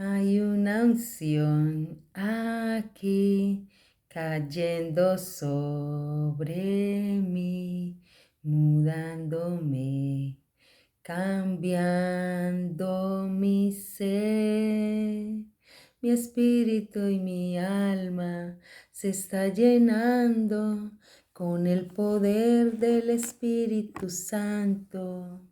Hay una unción aquí cayendo sobre mí, mudándome, cambiando mi ser. Mi espíritu y mi alma se está llenando con el poder del Espíritu Santo.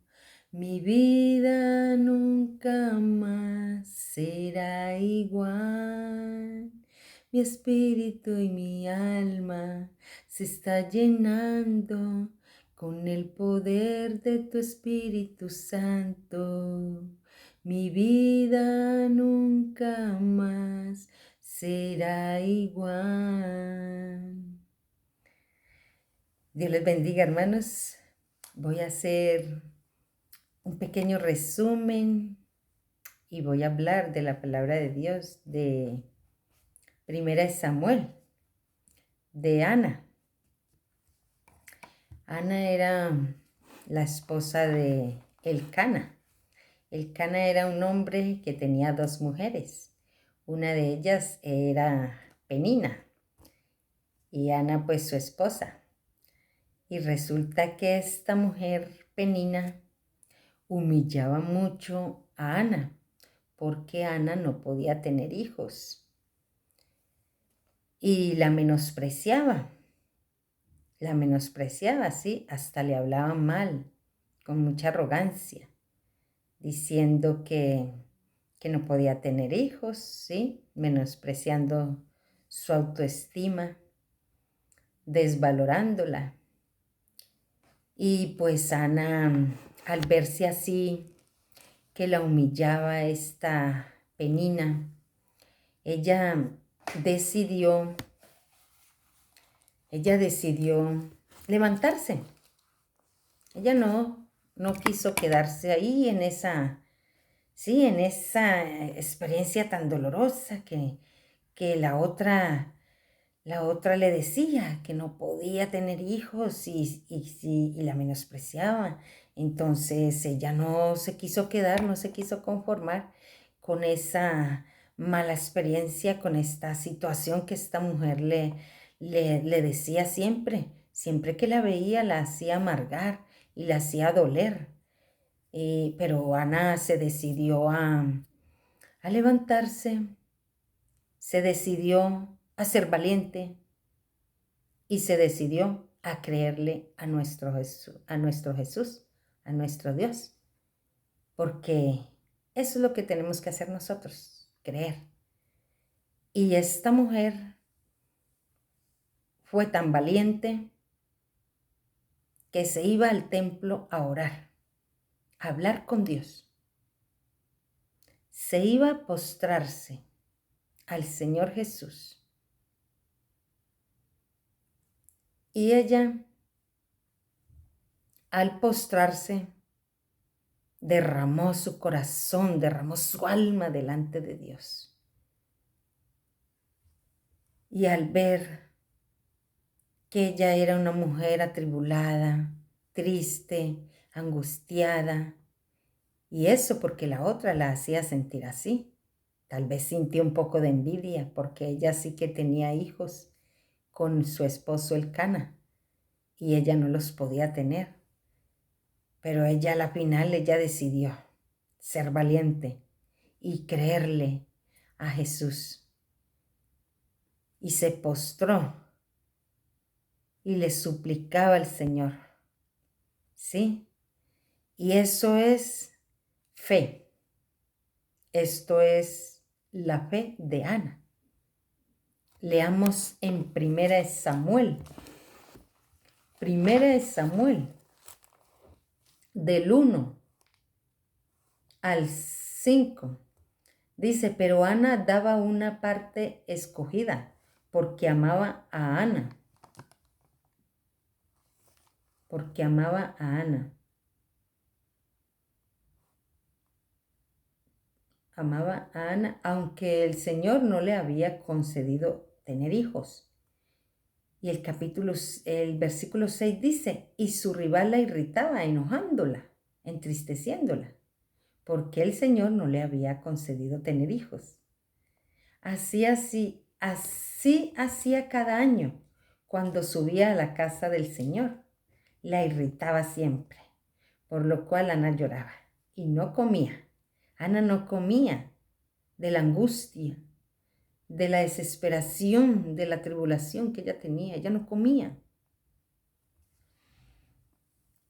Mi vida nunca más será igual. Mi espíritu y mi alma se está llenando con el poder de tu Espíritu Santo. Mi vida nunca más será igual. Dios les bendiga, hermanos. Voy a hacer un pequeño resumen y voy a hablar de la palabra de Dios de Primera de Samuel, de Ana. Ana era la esposa de Elcana. Elcana era un hombre que tenía dos mujeres. Una de ellas era Penina y Ana pues su esposa. Y resulta que esta mujer Penina humillaba mucho a Ana porque Ana no podía tener hijos y la menospreciaba, sí, hasta le hablaba mal, con mucha arrogancia, diciendo que no podía tener hijos, sí, menospreciando su autoestima, desvalorándola. Y pues Ana, al verse así, que la humillaba esta Penina, ella decidió levantarse. Ella no quiso quedarse ahí en esa experiencia tan dolorosa que la otra le decía que no podía tener hijos y la menospreciaba. Entonces ella no se quiso quedar, no se quiso conformar con esa mala experiencia, con esta situación que esta mujer le decía siempre. Siempre que la veía la hacía amargar y la hacía doler. Pero Ana se decidió a levantarse, se decidió a ser valiente y se decidió a creerle a nuestro Jesús, a nuestro Dios. Porque eso es lo que tenemos que hacer nosotros, creer. Y esta mujer fue tan valiente que se iba al templo a orar, a hablar con Dios. Se iba a postrarse al Señor Jesús. Y ella, al postrarse, derramó su corazón, derramó su alma delante de Dios. Y al ver que ella era una mujer atribulada, triste, angustiada, y eso porque la otra la hacía sentir así. Tal vez sintió un poco de envidia porque ella sí que tenía hijos con su esposo Elcana y ella no los podía tener. Pero ella a la final, ella decidió ser valiente y creerle a Jesús. Y se postró y le suplicaba al Señor. ¿Sí? Y eso es fe. Esto es la fe de Ana. Leamos en Primera de Samuel. Primera de Samuel, del 1 al 5. Dice, pero Ana daba una parte escogida porque amaba a Ana. Porque amaba a Ana. Amaba a Ana, aunque el Señor no le había concedido tener hijos. Y el versículo 6 dice, y su rival la irritaba, enojándola, entristeciéndola, porque el Señor no le había concedido tener hijos. Así hacía cada año cuando subía a la casa del Señor. La irritaba siempre, por lo cual Ana lloraba y no comía. Ana no comía de la angustia, de la desesperación, de la tribulación que ella tenía. Ella no comía.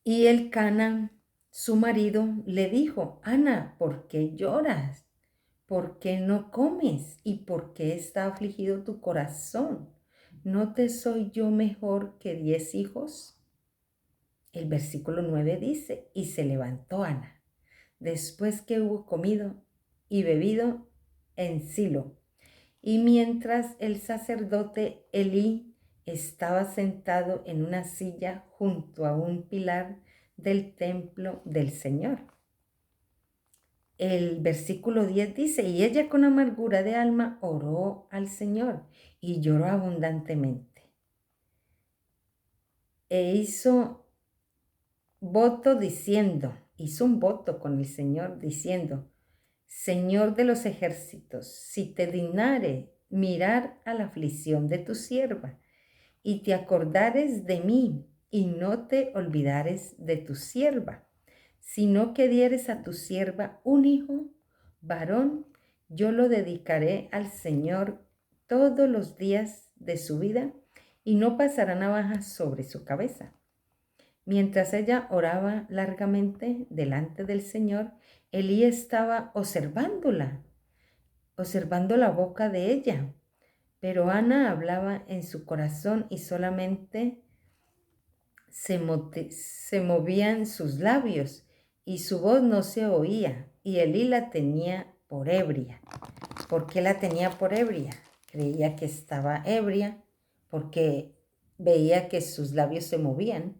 Y Elcana, su marido, le dijo: Ana, ¿por qué lloras? ¿Por qué no comes? ¿Y por qué está afligido tu corazón? ¿No te soy yo mejor que 10 hijos? El versículo 9 dice: y se levantó Ana, después que hubo comido y bebido en Silo. Y mientras el sacerdote Elí estaba sentado en una silla junto a un pilar del templo del Señor. El versículo 10 dice: y ella con amargura de alma oró al Señor y lloró abundantemente. E hizo un voto con el Señor diciendo: Señor de los ejércitos, si te dignare mirar a la aflicción de tu sierva, y te acordares de mí, y no te olvidares de tu sierva, sino que dieres a tu sierva un hijo varón, yo lo dedicaré al Señor todos los días de su vida, y no pasará navaja sobre su cabeza. Mientras ella oraba largamente delante del Señor, Elí estaba observando la boca de ella. Pero Ana hablaba en su corazón y solamente se movían sus labios y su voz no se oía. Y Elí la tenía por ebria. ¿Por qué la tenía por ebria? Creía que estaba ebria porque veía que sus labios se movían,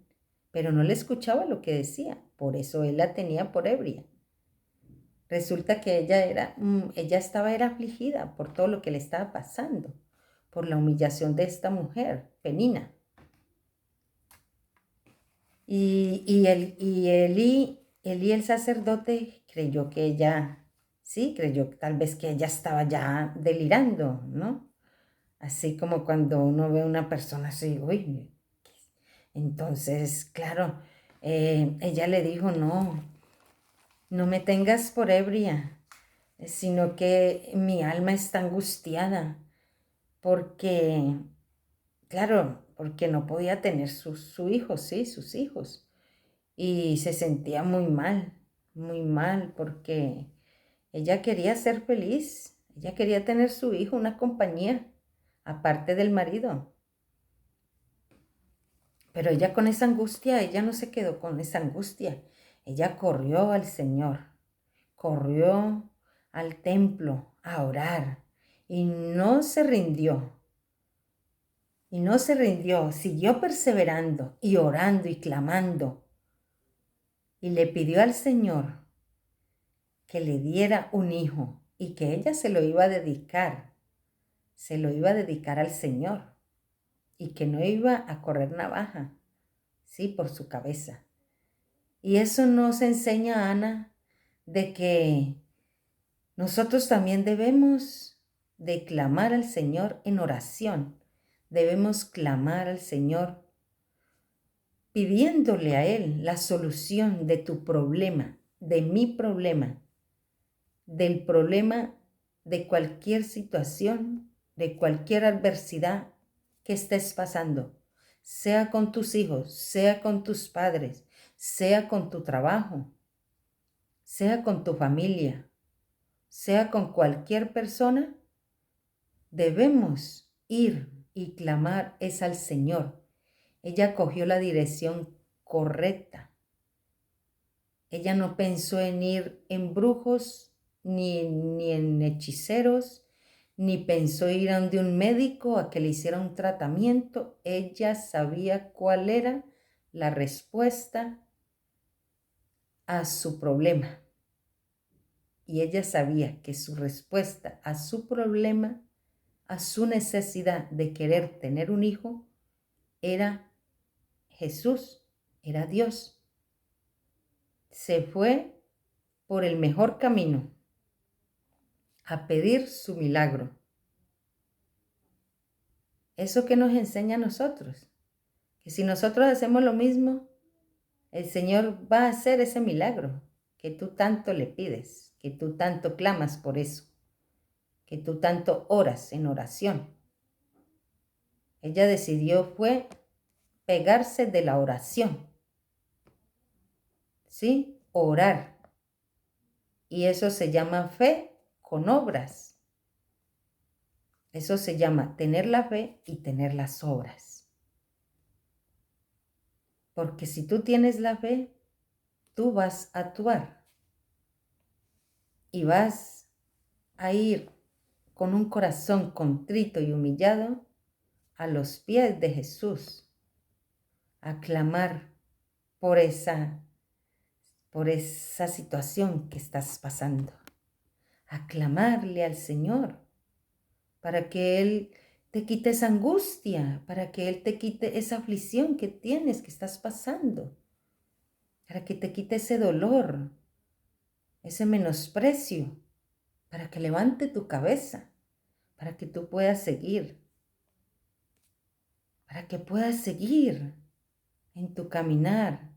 pero no le escuchaba lo que decía. Por eso él la tenía por ebria. Resulta que ella estaba afligida por todo lo que le estaba pasando, por la humillación de esta mujer, Penina. Y Elí, el sacerdote, creyó que ella, creyó tal vez que ella estaba ya delirando, ¿no? Así como cuando uno ve a una persona así, uy. Entonces, claro, ella le dijo: no me tengas por ebria, sino que mi alma está angustiada, porque, claro, porque no podía tener su hijo, sus hijos. Y se sentía muy mal, porque ella quería ser feliz, ella quería tener su hijo, una compañía, aparte del marido. Pero ella con esa angustia, ella no se quedó con esa angustia. Ella corrió al Señor, corrió al templo a orar y no se rindió. Y no se rindió, siguió perseverando y orando y clamando. Y le pidió al Señor que le diera un hijo y que ella se lo iba a dedicar al Señor y que no iba a correr navaja, por su cabeza. Y eso nos enseña, Ana, de que nosotros también debemos de clamar al Señor en oración. Debemos clamar al Señor pidiéndole a Él la solución de tu problema, de mi problema, del problema de cualquier situación, de cualquier adversidad que estés pasando, sea con tus hijos, sea con tus padres, sea con tu trabajo, sea con tu familia, sea con cualquier persona. Debemos ir y clamar es al Señor. Ella cogió la dirección correcta. Ella no pensó en ir en brujos, ni en hechiceros, ni pensó ir a donde un médico a que le hiciera un tratamiento. Ella sabía cuál era la respuesta a su problema. Y ella sabía que su respuesta a su problema, a su necesidad de querer tener un hijo, era Jesús, era Dios. Se fue por el mejor camino, a pedir su milagro. Eso que nos enseña a nosotros, que si nosotros hacemos lo mismo, el Señor va a hacer ese milagro que tú tanto le pides, que tú tanto clamas por eso, que tú tanto oras en oración. Ella decidió fue pegarse de la oración, ¿sí? Orar. Y eso se llama fe con obras. Eso se llama tener la fe y tener las obras. Porque si tú tienes la fe, tú vas a actuar y vas a ir con un corazón contrito y humillado a los pies de Jesús, a clamar por esa situación que estás pasando, a clamarle al Señor para que Él te quite esa angustia, para que Él te quite esa aflicción que tienes, que estás pasando, para que te quite ese dolor, ese menosprecio, para que levante tu cabeza, para que tú puedas seguir, para que puedas seguir en tu caminar,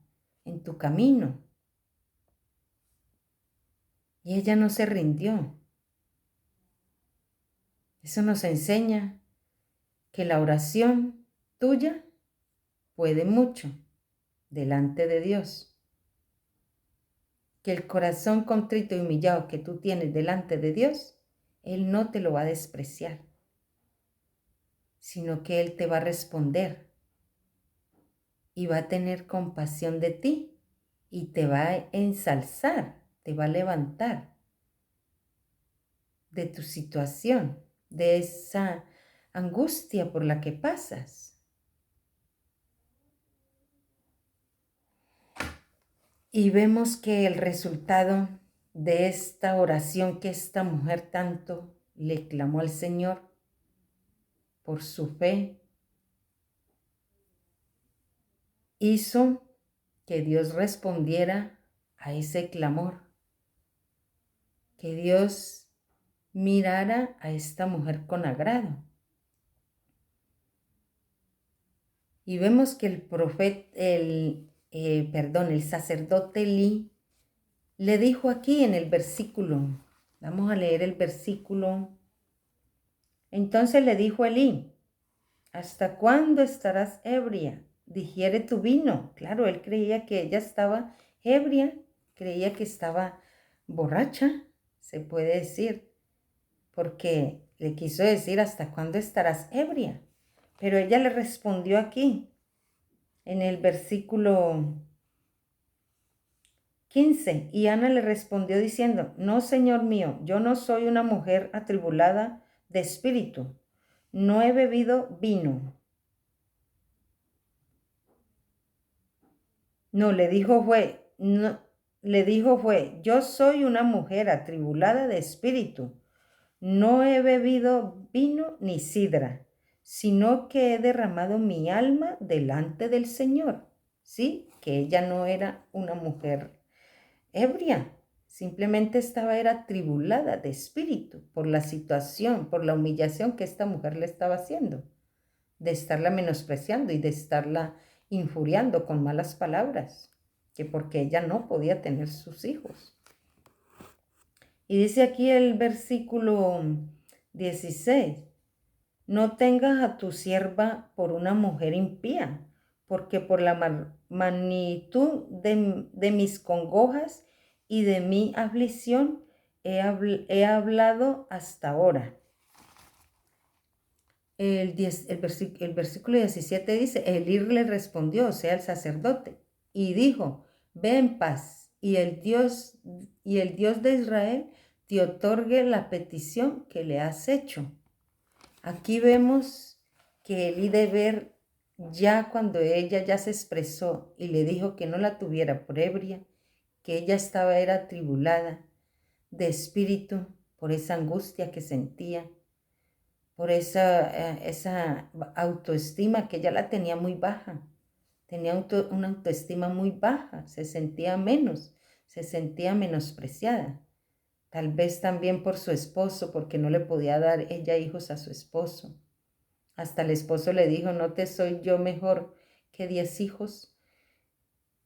en tu camino. Y ella no se rindió. Eso nos enseña que la oración tuya puede mucho delante de Dios. Que el corazón contrito y humillado que tú tienes delante de Dios, Él no te lo va a despreciar, sino que Él te va a responder y va a tener compasión de ti y te va a ensalzar, te va a levantar de tu situación, de esa angustia por la que pasas. Y vemos que el resultado de esta oración que esta mujer tanto le clamó al Señor por su fe, hizo que Dios respondiera a ese clamor, que Dios mirara a esta mujer con agrado. Y vemos que el sacerdote Elí le dijo aquí en el versículo, vamos a leer el versículo. Entonces le dijo Elí: ¿hasta cuándo estarás ebria? Digiere tu vino. Claro, él creía que ella estaba ebria, creía que estaba borracha, se puede decir, porque le quiso decir: ¿hasta cuándo estarás ebria? Pero ella le respondió aquí, en el versículo 15, y Ana le respondió diciendo: no, Señor mío, yo no soy una mujer atribulada de espíritu, no he bebido vino. No, le dijo fue, yo soy una mujer atribulada de espíritu, no he bebido vino ni sidra, sino que he derramado mi alma delante del Señor. ¿Sí? Que ella no era una mujer ebria, simplemente era atribulada de espíritu por la situación, por la humillación que esta mujer le estaba haciendo, de estarla menospreciando y de estarla injuriando con malas palabras, que porque ella no podía tener sus hijos. Y dice aquí el versículo 16, no tengas a tu sierva por una mujer impía, porque por la magnitud de mis congojas y de mi aflicción he hablado hasta ahora. El versículo 17 dice: Elí le respondió, o sea, el sacerdote, y dijo: ve en paz, y el Dios de Israel te otorgue la petición que le has hecho. Aquí vemos que Elí de ver, ya cuando ella ya se expresó y le dijo que no la tuviera por ebria, que ella era atribulada de espíritu por esa angustia que sentía, por esa autoestima que ella la tenía muy baja. Tenía una autoestima muy baja, se sentía menos, se sentía menospreciada. Tal vez también por su esposo, porque no le podía dar ella hijos a su esposo. Hasta el esposo le dijo, ¿no te soy yo mejor que 10 hijos?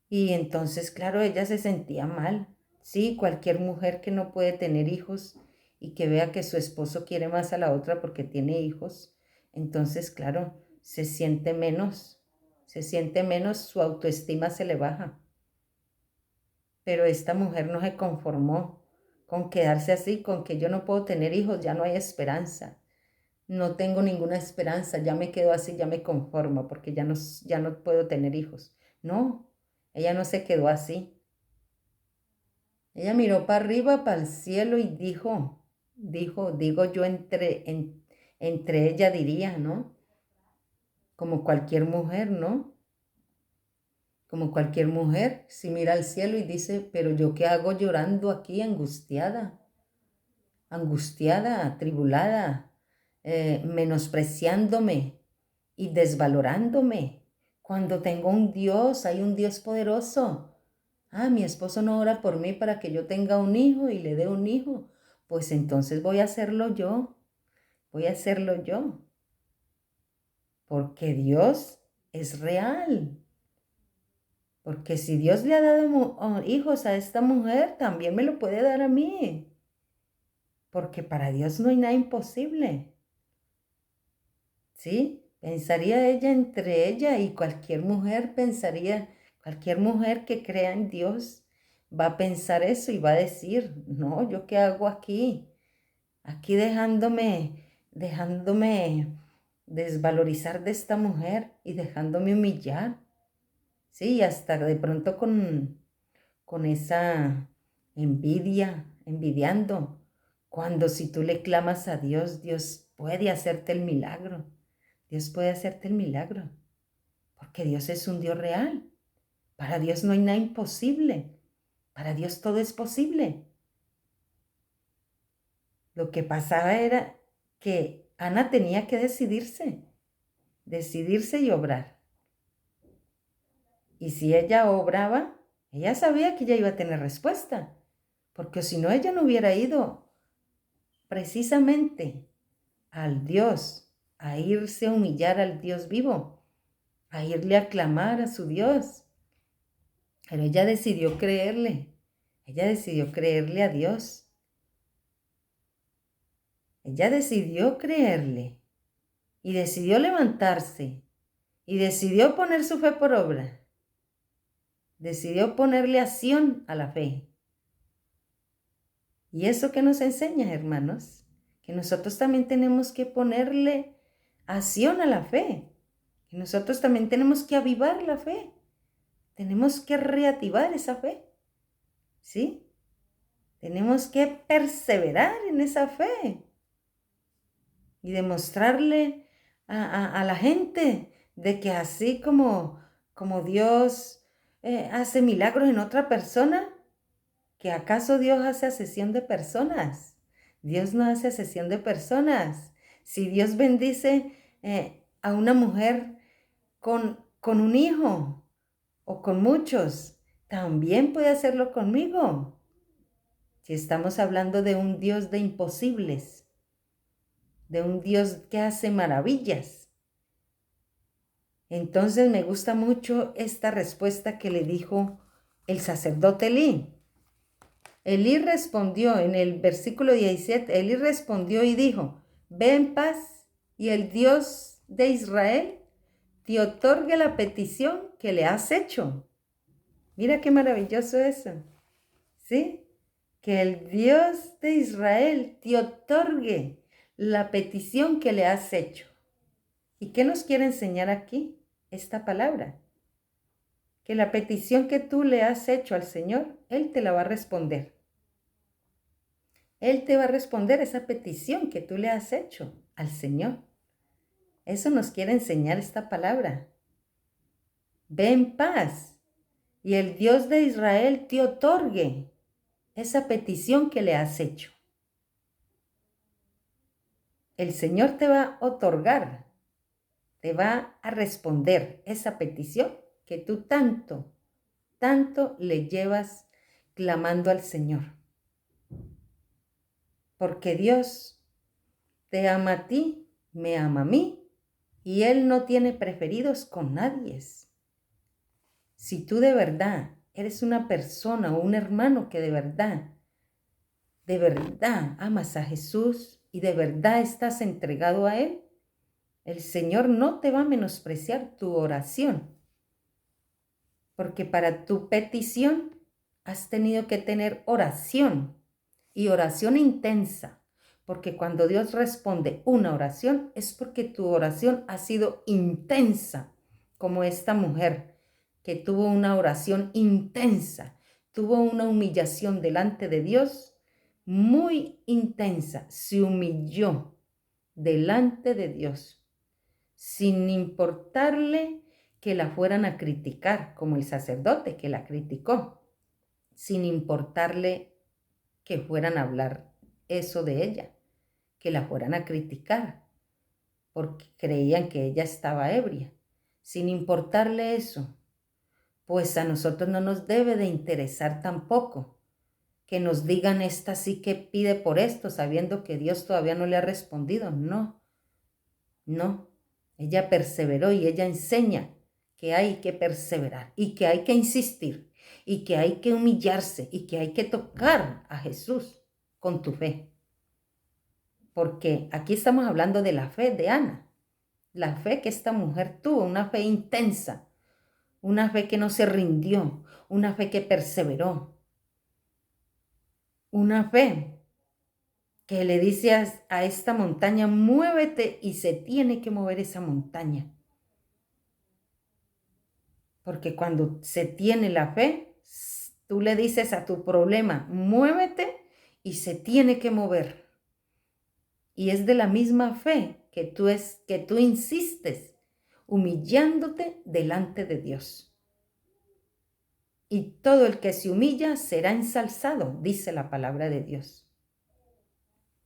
Y entonces, claro, ella se sentía mal. Sí, cualquier mujer que no puede tener hijos y que vea que su esposo quiere más a la otra porque tiene hijos, entonces, claro, se siente menos, su autoestima se le baja. Pero esta mujer no se conformó con quedarse así, con que yo no puedo tener hijos, ya no hay esperanza. No tengo ninguna esperanza, ya me quedo así, ya me conformo porque ya no puedo tener hijos. No, ella no se quedó así. Ella miró para arriba, para el cielo y digo yo entre ella diría, ¿no? Como cualquier mujer, ¿no? Como cualquier mujer, si mira al cielo y dice, pero yo qué hago llorando aquí, angustiada, atribulada, menospreciándome y desvalorándome, cuando tengo un Dios, hay un Dios poderoso. Ah, mi esposo no ora por mí para que yo tenga un hijo y le dé un hijo. Pues entonces voy a hacerlo yo, porque Dios es real. Porque si Dios le ha dado hijos a esta mujer, también me lo puede dar a mí. Porque para Dios no hay nada imposible. ¿Sí? Pensaría ella entre ella y cualquier mujer pensaría, cualquier mujer que crea en Dios va a pensar eso y va a decir, no, ¿yo qué hago aquí? Aquí dejándome desvalorizar de esta mujer y dejándome humillar. Sí, y hasta de pronto con esa envidiando. Cuando si tú le clamas a Dios, Dios puede hacerte el milagro. Dios puede hacerte el milagro. Porque Dios es un Dios real. Para Dios no hay nada imposible. Para Dios todo es posible. Lo que pasaba era que Ana tenía que decidirse y obrar. Y si ella obraba, ella sabía que ella iba a tener respuesta, porque si no, ella no hubiera ido precisamente al Dios, a irse a humillar al Dios vivo, a irle a clamar a su Dios. Pero ella decidió creerle a Dios. Ella decidió creerle y decidió levantarse y decidió poner su fe por obra. Decidió ponerle acción a la fe. ¿Y eso qué nos enseña, hermanos? Que nosotros también tenemos que ponerle acción a la fe. Que nosotros también tenemos que avivar la fe. Tenemos que reactivar esa fe. ¿Sí? Tenemos que perseverar en esa fe. Y demostrarle a la gente de que así como Dios hace milagros en otra persona, ¿que acaso Dios hace acepción de personas? Dios no hace acepción de personas. Si Dios bendice a una mujer con un hijo o con muchos, también puede hacerlo conmigo. Si estamos hablando de un Dios de imposibles, de un Dios que hace maravillas. Entonces me gusta mucho esta respuesta que le dijo el sacerdote Elí. Elí respondió en el versículo 17, Elí respondió y dijo, ve en paz y el Dios de Israel te otorgue la petición que le has hecho. Mira qué maravilloso eso, ¿sí? Que el Dios de Israel te otorgue la petición que le has hecho. ¿Y qué nos quiere enseñar aquí esta palabra? Que la petición que tú le has hecho al Señor, Él te la va a responder. Él te va a responder esa petición que tú le has hecho al Señor. Eso nos quiere enseñar esta palabra. Ve en paz y el Dios de Israel te otorgue esa petición que le has hecho. El Señor te va a otorgar, te va a responder esa petición que tú tanto le llevas clamando al Señor. Porque Dios te ama a ti, me ama a mí, y Él no tiene preferidos con nadie. Si tú de verdad eres una persona o un hermano que de verdad amas a Jesús y de verdad estás entregado a Él, el Señor no te va a menospreciar tu oración, porque para tu petición has tenido que tener oración y oración intensa, porque cuando Dios responde una oración es porque tu oración ha sido intensa, como esta mujer que tuvo una oración intensa, tuvo una humillación delante de Dios muy intensa, se humilló delante de Dios sin importarle que la fueran a criticar, como el sacerdote que la criticó, sin importarle que fueran a hablar eso de ella, que la fueran a criticar, porque creían que ella estaba ebria, sin importarle eso. Pues a nosotros no nos debe de interesar tampoco que nos digan esta sí que pide por esto, sabiendo que Dios todavía no le ha respondido. No, no. Ella perseveró y ella enseña que hay que perseverar y que hay que insistir y que hay que humillarse y que hay que tocar a Jesús con tu fe. Porque aquí estamos hablando de la fe de Ana, la fe que esta mujer tuvo, una fe intensa, una fe que no se rindió, una fe que perseveró, una fe que le dice a esta montaña, muévete, y se tiene que mover esa montaña. Porque cuando se tiene la fe, tú le dices a tu problema, muévete, y se tiene que mover. Y es de la misma fe que tú insistes, humillándote delante de Dios. Y todo el que se humilla será ensalzado, dice la palabra de Dios.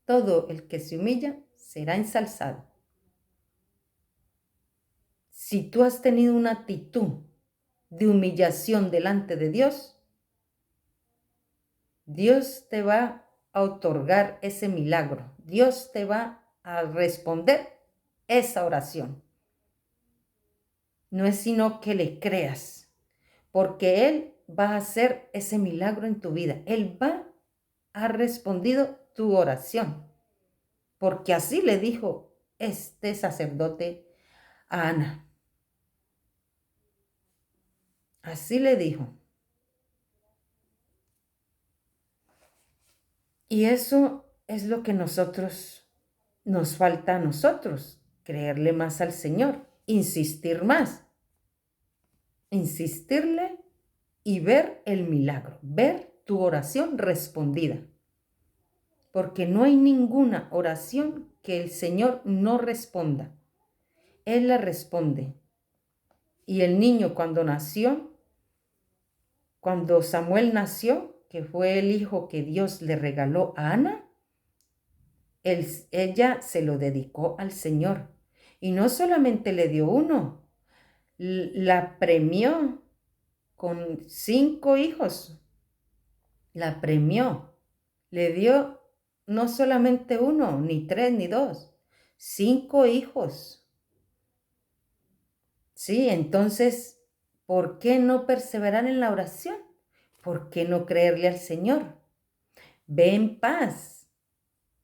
Todo el que se humilla será ensalzado. Si tú has tenido una actitud de humillación delante de Dios, Dios te va a otorgar ese milagro. Dios te va a responder esa oración. No es sino que le creas, porque Él va a hacer ese milagro en tu vida. Él ha respondido tu oración, porque así le dijo este sacerdote a Ana. Así le dijo. Y eso es lo que nos falta a nosotros, creerle más al Señor, insistir más, insistirle y ver el milagro, ver tu oración respondida. Porque no hay ninguna oración que el Señor no responda. Él la responde. Y el niño cuando Samuel nació, que fue el hijo que Dios le regaló a Ana, ella se lo dedicó al Señor. Y no solamente le dio uno, la premió con 5 hijos. La premió. Le dio no solamente uno, ni 3, ni 2, 5 hijos. Sí, entonces, ¿por qué no perseverar en la oración? ¿Por qué no creerle al Señor? Ve en paz,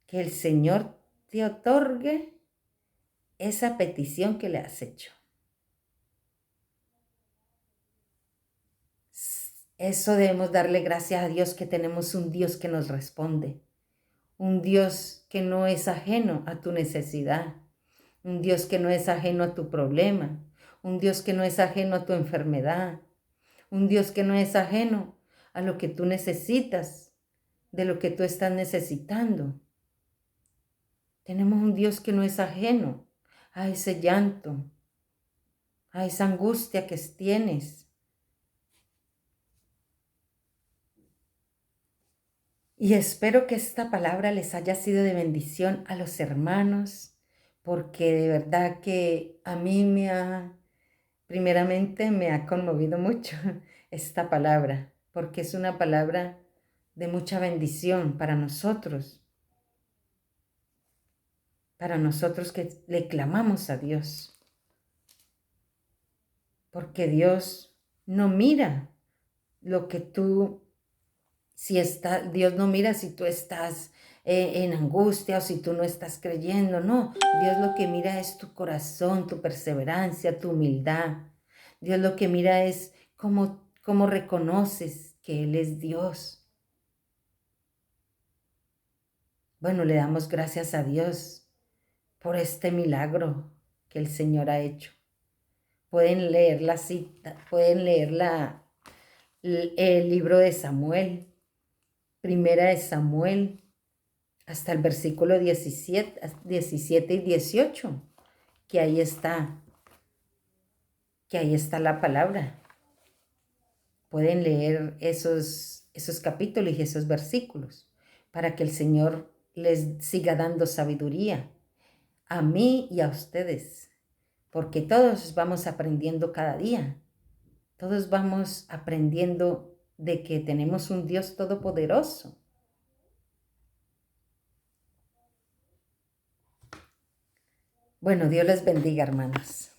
que el Señor te otorgue esa petición que le has hecho. Eso debemos darle gracias a Dios, que tenemos un Dios que nos responde, un Dios que no es ajeno a tu necesidad, un Dios que no es ajeno a tu problema, un Dios que no es ajeno a tu enfermedad, un Dios que no es ajeno a lo que tú necesitas, de lo que tú estás necesitando. Tenemos un Dios que no es ajeno a ese llanto, a esa angustia que tienes. Y espero que esta palabra les haya sido de bendición a los hermanos, porque de verdad que a mí primeramente me ha conmovido mucho esta palabra. porque es una palabra de mucha bendición para nosotros que le clamamos a Dios, porque Dios no mira lo que tú, Dios no mira si tú estás en angustia o si tú no estás creyendo, no, Dios lo que mira es tu corazón, tu perseverancia, tu humildad. Dios lo que mira es cómo reconoces que Él es Dios. Bueno, le damos gracias a Dios por este milagro que el Señor ha hecho. Pueden leer la cita, pueden leer el libro de Samuel, primera de Samuel, hasta el versículo 17 y 18, que ahí está la palabra. Pueden leer esos capítulos y esos versículos para que el Señor les siga dando sabiduría a mí y a ustedes, porque todos vamos aprendiendo cada día. Todos vamos aprendiendo de que tenemos un Dios todopoderoso. Bueno, Dios les bendiga, hermanos.